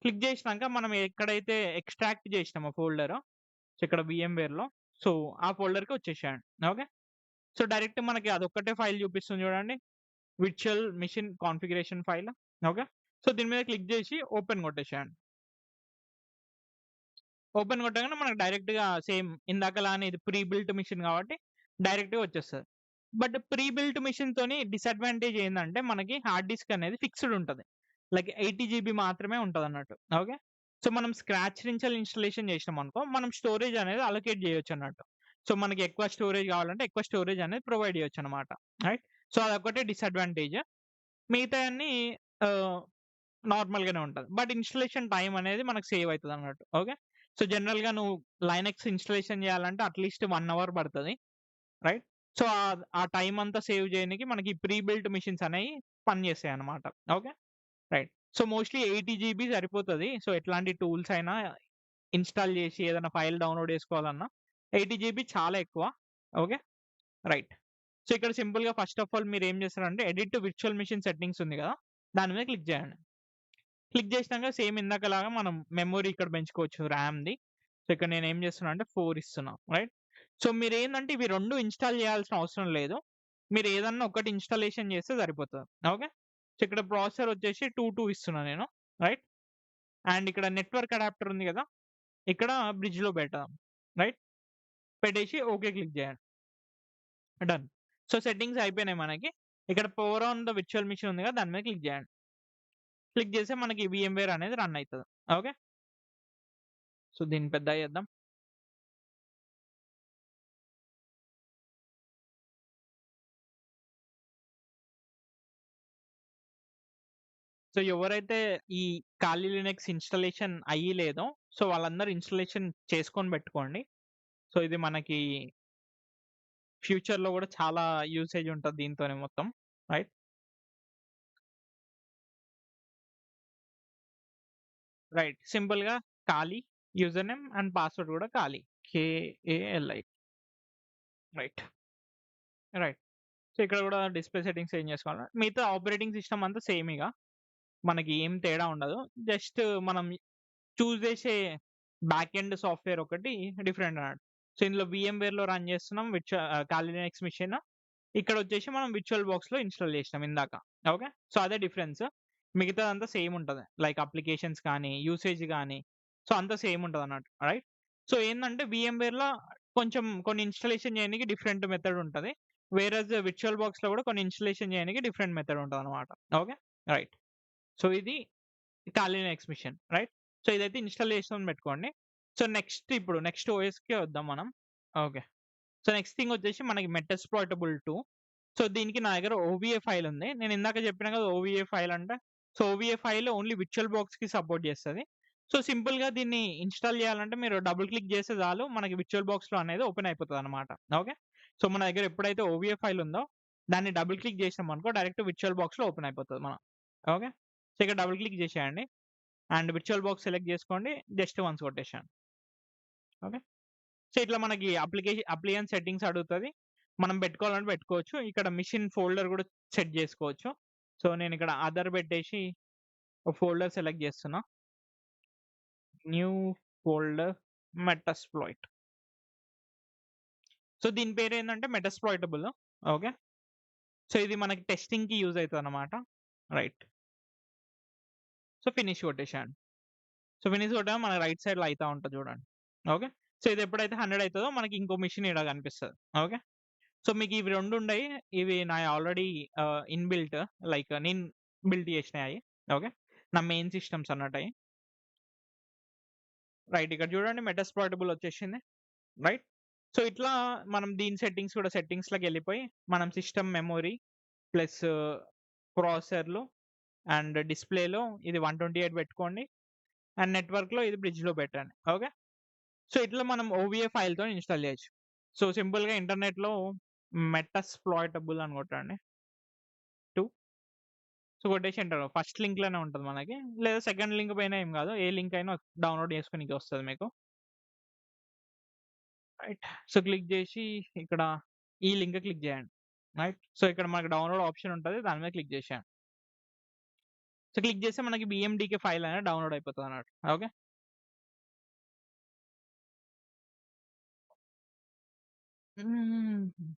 క్లిక్ చేసినంక మనం ఎక్కడైతే ఎక్స్ట్రాక్ట్ చేసినామో ఫోల్డరు, సో, ఇక్కడ VMware‌లో సో, ఆ ఫోల్డర్‌కి వచ్చేసేయండి. ఓకే. సో, డైరెక్ట్ మనకి అదొక్కటే ఫైల్ చూపిస్తుంది చూడండి. Virtual machine configuration file. Okay. So, దీని మీద క్లిక్ చేసి ఓపెన్ కొట్టేసేయండి. ఓపెన్ కొట్టంగానే మనకు డైరెక్ట్‌గా సేమ్ ఇందాకలానే ఇది ప్రీ బిల్ట్ మిషన్ కాబట్టి డైరెక్ట్‌గా వచ్చేస్తది. బట్ ప్రీ బిల్ట్ మిషన్‌తోని డిసడ్వాంటేజ్ ఏందంటే మనకి హార్డ్ డిస్క్ అనేది ఫిక్స్‌డ్ ఉంటది. లైక్ 80 జీబీ మాత్రమే ఉంటదన్నట్టు. ఓకే. సో, మనం స్క్రాచ్ నుంచెల్లి ఇన్‌స్టాలేషన్ చేసినామనుకో మనం స్టోరేజ్ అనేది అలొకేట్ చేయొచ్చన్నట్టు. సో, మనకి ఎక్కువ స్టోరేజ్ కావాలంటే ఎక్కువ స్టోరేజ్ అనేది ప్రొవైడ్ చేయొచ్చన్నమాట. రైట్. సో, అదొక్కటే డిసడ్వాంటేజ్. మిగతాయన్నీ ఆహ్, నార్మల్‌గానే ఉంటది. బట్ ఇన్‌స్టాలేషన్ టైమ్ అనేది మనకు సేవ్ అయితదన్నట్టు. ఓకే. సో, జనరల్‌గా నువ్వు లైనక్స్ ఇన్‌స్టాలేషన్ చేయాలంటే అట్‌లీస్ట్ 1 అవర్ పడతది. రైట్. సో, ఆ టైమ్ అంతా సేవ్ చేయనీకి మనకి ప్రీ బిల్ట్ మిషన్స్ అనేయి పనిచేస్తాయన్నమాట. Okay. Right. So, mostly 80 GB సరిపోతది. సో, ఎట్లాంటి టూల్స్ అయినా ఇన్‌స్టాల్ చేసి ఏదైనా ఫైల్ డౌన్‌లోడ్ చేసుకోవాలన్నా 80 జీబీ చాలా ఎక్కువ. ఓకే. రైట్. సో, ఇక్కడ సింపుల్‌గా ఫస్ట్ ఆఫ్ ఆల్ మీరేం చేస్తారంటే edit to virtual machine settings ఉంది కదా. దాని మీద క్లిక్ చేయండి. క్లిక్ చేసినాక సేమ్ ఇందాకలాగా మనం మెమరీ ఇక్కడ పెంచుకోవచ్చు ర్యామ్‌ది. సో, ఇక్కడ నేనేం చేస్తున్నా అంటే 4 ఇస్తున్నా. రైట్. సో, మీరేందంటే ఇవి 2 ఇన్‌స్టాల్ చేయాల్సిన అవసరం లేదు. మీరు ఏదన్నా ఒకటి ఇన్‌స్టాలేషన్ చేస్తే సరిపోతది. ఓకే. సో, ఇక్కడ ప్రాసెసర్ వచ్చేసి 2 ఇస్తున్నా నేను. రైట్. అండ్ ఇక్కడ నెట్వర్క్ అడాప్టర్ ఉంది కదా. ఇక్కడ బ్రిడ్జ్‌లో పెడదాం. రైట్. పెట్టేసి ఓకే క్లిక్ చేయండి. డన్. సో, సెట్టింగ్స్ అయిపోయినాయి మనకి. ఇక్కడ power on the virtual machine ఉంది కదా. దాని మీద క్లిక్ చేయండి. క్లిక్ చేస్తే మనకి VMware అనేది రన్ అయితది. ఓకే. సో, దీన్ని పెద్దగా చేద్దాం. సో, ఎవరైతే ఈ ఖాళీ లినక్స్ ఇన్‌స్టాలేషన్ అయ్యి లేదో, సో, వాళ్ళందరూ ఇన్‌స్టాలేషన్ చేసుకొని పెట్టుకోండి. సో, ఇది మనకి ఫ్యూచర్‌లో గూడా చాలా యూసేజ్ ఉంటది దీంతోనే మొత్తం. రైట్. రైట్. సింపుల్‌గా ఖాళీ యూజర్ నేమ్ అండ్ పాస్వర్డ్ గూడా ఖాళీ. KALI. రైట్. రైట్. సో, ఇక్కడ గూడా డిస్‌ప్లే సెట్టింగ్స్ చేంజ్ చేసుకోవాలా. మిగతా ఆపరేటింగ్ సిస్టమ్ అంతా సేమ్ ఇగ. మనకి ఏం తేడా ఉండదు. జస్ట్ మనం చూజ్ చేసే బ్యాక్ ఎండ్ సాఫ్ట్‌వేర్ ఒకటి డిఫరెంట్ అన్నట్టు. సో, ఇందులో VMware‌లో రన్ చేస్తున్నాం. ఖాళీ లినక్స్ మిషన్. ఇక్కడొచ్చేసి మనం విర్చువల్ బాక్స్‌లో ఇన్‌స్టాల్ చేసినాం ఇందాక. ఓకే. సో, అదే డిఫరెన్స్. మిగతాదంతా సేమ్ ఉంటది. లైక్ అప్లికేషన్స్ కానీ, యూసేజ్ గానీ, సో, అంతా సేమ్ ఉంటదన్నట్టు. రైట్. సో, ఏందంటే VMware‌లో కొంచెం కొన్ని ఇన్‌స్టాలేషన్ చేయనీకి డిఫరెంట్ మెథడ్ ఉంటది. వేరేస్ విర్చువల్ బాక్స్‌లో కూడా కొన్ని ఇన్‌స్టాలేషన్ చేయనీకి డిఫరెంట్ మెథడ్ ఉంటదన్నమాట. ఓకే. రైట్. సో, ఇది ఖాళీ లినక్స్ మిషన్. రైట్. సో, ఇదైతే ఇన్‌స్టాల్ చేసుకొని పెట్టుకోండి. సో, నెక్స్ట్ ఓఎస్‌కే వద్దాం మనం. ఓకే. సో, నెక్స్ట్ థింగ్ వచ్చేసి మనకి మెటాస్ప్లాయిటబుల్ 2. సో, దీనికి నా దగ్గర OVA ఫైల్ ఉంది. నేను ఇందాక చెప్పినా కదా OVA ఫైల్ అంటే. So, OVA file only virtual బాక్స్‌కి సపోర్ట్ చేస్తది. సో, సింపుల్‌గా దీన్ని ఇన్‌స్టాల్ చేయాలంటే మీరు డబుల్ క్లిక్ చేస్తే చాలు మనకి విర్చువల్ బాక్స్‌లో అనేది ఓపెన్ అయిపోతదన్నమాట. ఓకే. సో, మన దగ్గర ఎప్పుడైతే OVA ఫైల్ ఉందో దాన్ని డబుల్ క్లిక్ చేసినామనుకో డైరెక్ట్ విర్చువల్ బాక్స్‌లో ఓపెన్ అయిపోతది ఓకే. సో, ఇక్కడ డబుల్ క్లిక్ చేసేయండి. అండ్ విర్చువల్ బాక్స్ సెలెక్ట్ చేసుకోండి. జస్ట్ వన్స్ కొట్టేసేయండి. ఓకే. సో, ఇట్లా మనకి అప్లియన్స్ సెట్టింగ్స్ అడుగుతది. మనం పెట్టుకోవాలంటే పెట్టుకోవచ్చు. ఇక్కడ మిషన్ ఫోల్డర్ గూడా సెట్ జేసుకోవచ్చు. సో, నేనిక్కడ అదర్ పెట్టేసి ఒక ఫోల్డర్ సెలెక్ట్ జేస్తున్నా. New folder Metasploit. సో, దీని పేరేందంటే మెటాస్ప్లాయిటబుల్. ఓకే. సో, ఇది మనకి టెస్టింగ్‌కి యూజ్ అయితదన్నమాట. రైట్. సో, ఫినిష్ కొట్టేసేయండి. సో, ఫినిష్ కొట్టాక మన రైట్ సైడ్‌లో అయితా ఉంటది చూడండి. ఓకే. సో, ఇది ఎప్పుడైతే 100 అయితదో మనకి ఇంకో మిషన్ ఈడ కనిపిస్తది. ఓకే. సో, మీకు ఇవి 2 ఉండయి. ఇవి నాయి ఆల్రెడీ ఇన్‌బిల్ట్ లైక్ నేను బిల్డ్ చేసినయి. ఓకే. నా మెయిన్ సిస్టమ్స్ అన్నట్టయి. రైట్. ఇక్కడ చూడండి మెటాస్ప్లాయిటబుల్ వచ్చేసింది. రైట్. సో, ఇట్లా మనం దీని సెట్టింగ్స్ కూడా సెట్టింగ్స్‌లోకెళ్ళిపోయి మనం సిస్టమ్ మెమరీ ప్లస్ ప్రాసెసర్‌లు అండ్ డిస్‌ప్లేలో ఇది 128 పెట్టుకోండి. అండ్ నెట్‌వర్క్‌లో ఇది బ్రిడ్జ్‌లో పెట్టండి. ఓకే. సో, ఇట్లా మనం ఓవీఏ ఫైల్‌తోని ఇన్‌స్టాల్ చేయొచ్చు. సో, సింపుల్‌గా ఇంటర్నెట్‌లో మెటాస్ప్లాయిటబుల్ అని కొట్టండి 2. సో, కొట్టేసి ఎంటర్. ఫస్ట్ లింక్‌లోనే ఉంటది మనకి. లేదా సెకండ్ లింక్ పైన ఏం కాదు. ఏ లింక్ అయినా డౌన్‌లోడ్ చేసుకోనీకి వస్తది మీకు. రైట్. సో, క్లిక్ చేసి ఇక్కడ ఈ లింక్ క్లిక్ చేయండి. రైట్. సో, ఇక్కడ మనకు డౌన్‌లోడ్ ఆప్షన్ ఉంటది. దాని మీద క్లిక్ చేసేయండి. సో, క్లిక్ చేస్తే మనకి బీఎండీకే ఫైల్ అనేది డౌన్‌లోడ్ అయిపోతదన్నట్టు. ఓకే. హ్మ్.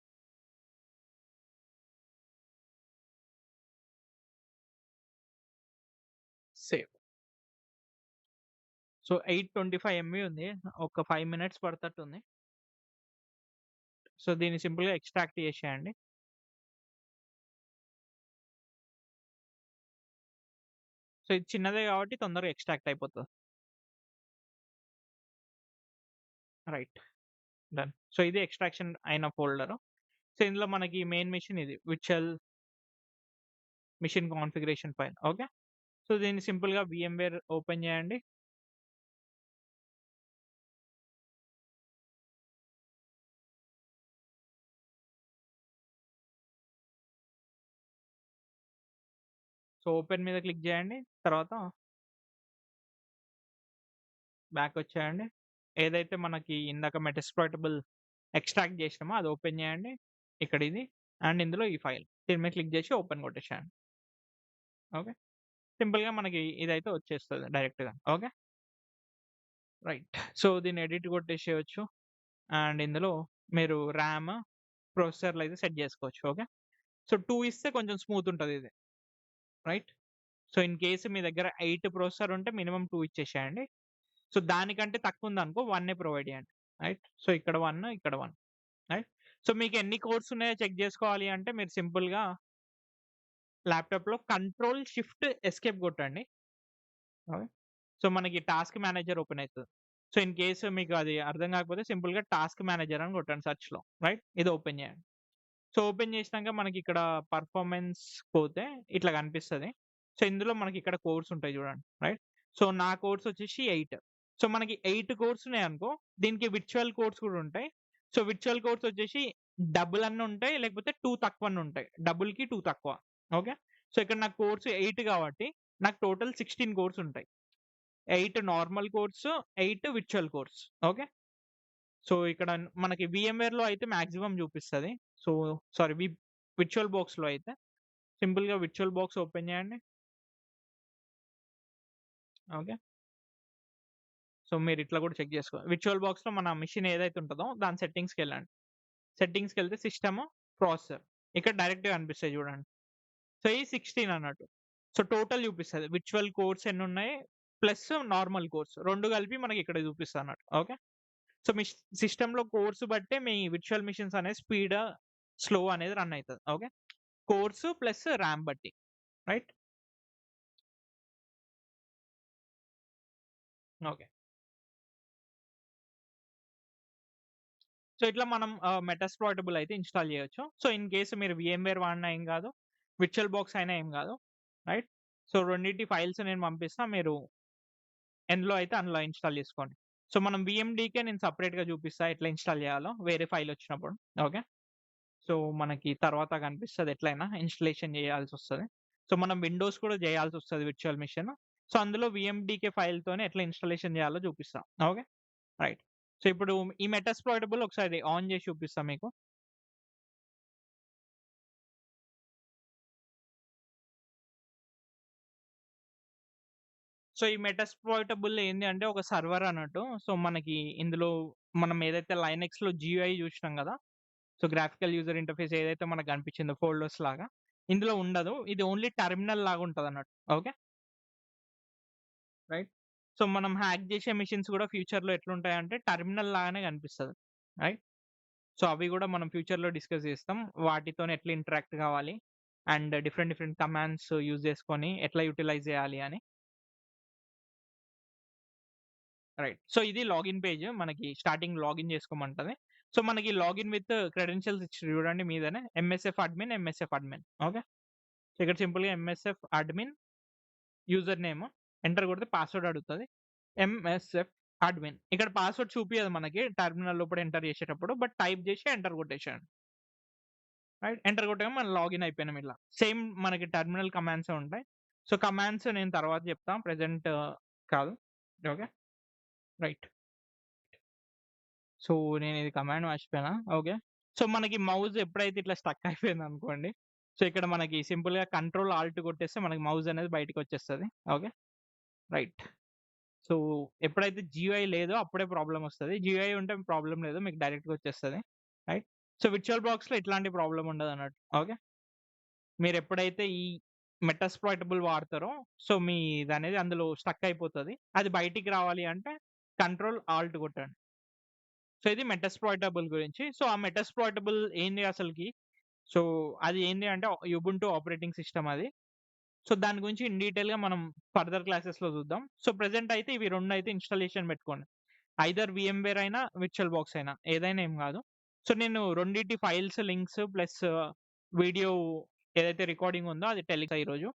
సేవ్. సో, 825 ఎంబీ ఉంది. ఒక 5 మినిట్స్ పడతట్టుంది. సో, దీన్ని సింపుల్‌గా ఎక్స్ట్రాక్ట్ చేసేయండి. సో, ఇది చిన్నదే కాబట్టి తొందరగా ఎక్స్ట్రాక్ట్ అయిపోతది. రైట్. డన్. సో, ఇది ఎక్స్ట్రాక్షన్ అయిన ఫోల్డరు. సో, ఇందులో మనకి మెయిన్ మెషిన్ ఇది. Virtual machine configuration file. Okay. So, దీన్ని సింపుల్‌గా వీఎంవేర్ ఓపెన్ చేయండి. సో, ఓపెన్ మీద క్లిక్ చేయండి. తర్వాత బ్యాకొచ్చేయండి. ఏదైతే మనకి ఇందాక మెటాస్ప్లాయిటబుల్ ఎక్స్ట్రాక్ట్ చేసినామో అది ఓపెన్ చేయండి. ఇక్కడ ఇది. అండ్ ఇందులో ఈ ఫైల్. దీని మీద క్లిక్ చేసి ఓపెన్ కొట్టేసేయండి. ఓకే. సింపుల్‌గా మనకి ఇదైతే వచ్చేస్తది డైరెక్ట్‌గా. ఓకే. రైట్. సో, దీన్ని ఎడిట్ కొట్టేసేయొచ్చు. అండ్ ఇందులో మీరు ర్యామ్, ప్రొసెసర్‌లు అయితే సెట్ చేసుకోవచ్చు. ఓకే. సో, 2 ఇస్తే కొంచెం స్మూత్ ఉంటదిది. రైట్. సో, ఇన్ కేస్ మీ దగ్గర 8 ప్రొసెసర్ ఉంటే మినిమమ్ 2 ఇచ్చేసేయండి. సో, దానికంటే తక్కువుందనుకో 1 ప్రొవైడ్ చేయండి. రైట్. సో, ఇక్కడ 1, ఇక్కడ 1. రైట్. సో, మీకు ఎన్ని కోర్స్ ఉన్నాయో చెక్ చేసుకోవాలి అంటే మీరు సింపుల్‌గా ల్యాప్‌టాప్‌లో కంట్రోల్ షిఫ్ట్ ఎస్కేప్ కొట్టండి. ఓకే. సో, మనకి టాస్క్ మేనేజర్ ఓపెన్ అయితది. సో, ఇన్ కేస్ మీకు అది అర్థం కాకపోతే సింపుల్‌గా టాస్క్ మేనేజర్ అని కొట్టండి సెర్చ్‌లో. రైట్. ఇది ఓపెన్ చేయండి. సో, ఓపెన్ చేసినాక మనకిక్కడ పర్ఫార్మెన్స్ పోతే ఇట్లా కనిపిస్తది. సో, ఇందులో మనకిక్కడ కోర్స్ ఉంటాయి చూడండి. రైట్. సో, నా కోర్స్ వచ్చేసి 8. సో, మనకి 8 కోర్స్ ఉన్నాయనుకో దీనికి విర్చువల్ కోర్స్ కూడా ఉంటాయి. సో, విర్చువల్ కోర్స్ వచ్చేసి డబుల్ అన్న ఉంటాయి. లేకపోతే 2 తక్కువన్న ఉంటాయి. డబుల్‌కి 2 తక్కువ. ఓకే. సో, ఇక్కడ నాకు కోర్స్ 8 కాబట్టి నాకు టోటల్ 16 కోర్స్ ఉంటాయి. 8 normal course, 8 virtual course. Okay. So, ఇక్కడ మనకి వీఎంవేర్‌లో అయితే మాక్సిమం చూపిస్తది. సో, సారీ విర్చువల్ బాక్స్‌లో అయితే సింపుల్‌గా విర్చువల్ బాక్స్ ఓపెన్ చేయండి. ఓకే. సో, మీరు ఇట్లా కూడా చెక్ చేసుకోవాలి. విర్చువల్ బాక్స్‌లో మన మెషిన్ ఏదైతే ఉంటదో దాని సెట్టింగ్స్‌కెళ్ళండి. సెట్టింగ్స్‌కెళ్తే సిస్టమ్, ప్రాసెసర్ ఇక్కడ డైరెక్ట్‌గా కనిపిస్తాయి చూడండి. సో, ఈ 16 అన్నట్టు. సో, టోటల్ చూపిస్తది. విర్చువల్ కోర్స్ ఎన్నున్నాయి ప్లస్ నార్మల్ కోర్స్ 2 కలిపి మనకి ఇక్కడ చూపిస్తదన్నట్టు. ఓకే. సో, మీ సిస్టమ్‌లో కోర్స్ బట్టే మీ విర్చువల్ మెషిన్స్ అనేది స్పీడ్, స్లో అనేది రన్ అయితది. ఓకే. కోర్స్ ప్లస్ ర్యామ్ బట్టి. రైట్. ఓకే. సో, ఇట్లా మనం మెటాస్ప్లాయిటబుల్ అయితే ఇన్‌స్టాల్ చేయొచ్చు. సో, ఇన్ కేస్ మీరు వీఎంవేర్ వాడినా ఏం కాదు. విర్చువల్ బాక్స్ అయినా ఏం కాదు. రైట్. సో, రెండిటి ఫైల్స్ నేను పంపిస్తా. మీరు ఎందులో అయితే అందులో ఇన్‌స్టాల్ చేసుకోండి. సో, మనం వీఎండీకే నేను సెపరేట్‌గా చూపిస్తా ఎట్లా ఇన్‌స్టాల్ చేయాలో వేరే ఫైల్ వచ్చినప్పుడు. ఓకే. సో, మనకి తర్వాత కనిపిస్తది ఎట్లైనా ఇన్‌స్టాలేషన్ చేయాల్సొస్తది. సో, మనం విండోస్ కూడా చేయాల్సొస్తది విర్చువల్ మిషన్. సో, అందులో వీఎండీకే ఫైల్‌తోనే ఎట్లా ఇన్‌స్టాలేషన్ చేయాలో చూపిస్తా. ఓకే. రైట్. సో, ఇప్పుడు ఈ మెటాస్ప్లాయిటబుల్ ఒకసారి ఆన్ చేసి చూపిస్తా మీకు. సో, ఈ మెటాస్ప్లాయిటబుల్ ఏంది అంటే ఒక సర్వర్ అన్నట్టు. సో, మనకి ఇందులో మనం ఏదైతే లైనక్స్‌లో జీయూఐ చూసినాం గదా! సో, గ్రాఫికల్ యూజర్ ఇంటర్‌ఫేస్ ఏదైతే మనకు కనిపించిందో ఫోల్డర్స్ లాగా. ఇందులో ఉండదు. ఇది ఓన్లీ టెర్మినల్ లాగా ఉంటదన్నట్టు. ఓకే. రైట్. సో, మనం హ్యాక్ చేసే మెషిన్స్ కూడా ఫ్యూచర్‌లో ఎట్లుంటాయంటే టెర్మినల్ లాగానే కనిపిస్తది. రైట్. సో, అవి కూడా మనం ఫ్యూచర్‌లో డిస్కస్ చేస్తాం. వాటితోని ఎట్లా ఇంటరాక్ట్ కావాలి and different different commands use చేసుకొని ఎట్లా యుటిలైజ్ చేయాలి అని. రైట్. సో, ఇది లాగిన్ పేజ్. మనకి స్టార్టింగ్ లాగిన్ చేసుకోమంటది. సో, మనకి లాగిన్ విత్ క్రెడెన్షియల్స్ ఇచ్చిర్రు చూడండి మీదనే MSF admin, MSF admin. Okay. So, ఇక్కడ సింపుల్‌గా MSF admin user name enter కొడితే పాస్వర్డ్ అడుగుతది. ఎంఎస్ఎఫ్ అడ్మిన్ ఇక్కడ పాస్వర్డ్ చూపియదు మనకి టెర్మినల్ లోపల ఎంటర్ చేసేటప్పుడు. బట్ టైప్ చేసి ఎంటర్ కొట్టేసేయండి. రైట్. ఎంటర్ కొట్టగానే మనం లాగిన్ అయిపోయినాం ఇలా. సేమ్ మనకి టెర్మినల్ కమాండ్సే ఉంటాయి. సో, కమాండ్స్ నేను తర్వాత చెప్తా. ప్రెజెంట్ కాదు. ఓకే. రైట్. సో, నేనిది కమాండ్ మర్చిపోయానా? ఓకే. సో, మనకి మౌస్ ఎప్పుడైతే ఇట్లా స్టక్ అయిపోయిందనుకోండి. సో, ఇక్కడ మనకి సింపుల్‌గా కంట్రోల్ ఆల్ట్ కొట్టేస్తే మనకి మౌస్ అనేది బయటికొచ్చేస్తది. ఓకే. రైట్. సో, ఎప్పుడైతే జీయూఐ లేదో అప్పుడే ప్రాబ్లమ్ వస్తది. జీయూఐ ఉంటే ప్రాబ్లమ్ లేదు. మీకు డైరెక్ట్‌గా వచ్చేస్తది. రైట్. సో, విర్చువల్ బాక్స్‌లో ఇట్లాంటి ప్రాబ్లమ్ ఉండదన్నట్టు. ఓకే. మీరెప్పుడైతే ఈ మెటాస్ప్లాయిటబుల్ వాడతారో సో, మీదనేది అందులో స్టక్ అయిపోతది. అది బయటికి రావాలి అంటే కంట్రోల్ ఆల్ట్ కొట్టండి. సో, ఇది మెటాస్ప్లాయిటబుల్ గురించి. సో, ఆ మెటాస్ప్లాయిటబుల్ ఏంది అసలకి? సో, అది ఏంది అంటే యుబుంటు ఆపరేటింగ్ సిస్టమ్ అది. సో, దాని గురించి ఇన్ డీటెయిల్‌గా మనం ఫర్దర్ క్లాసెస్‌లో చూద్దాం. సో, ప్రెజెంట్ అయితే ఇవి 2 అయితే ఇన్‌స్టాలేషన్ పెట్టుకోండి. ఐదర్ వీఎంవేర్ అయినా, విర్చువల్ బాక్స్ అయినా ఏదైనా ఏం కాదు. సో, నేను రెండిటి ఫైల్స్ లింక్స్ ప్లస్ వీడియో ఏదైతే రికార్డింగ్ ఉందో అది ఈరోజు.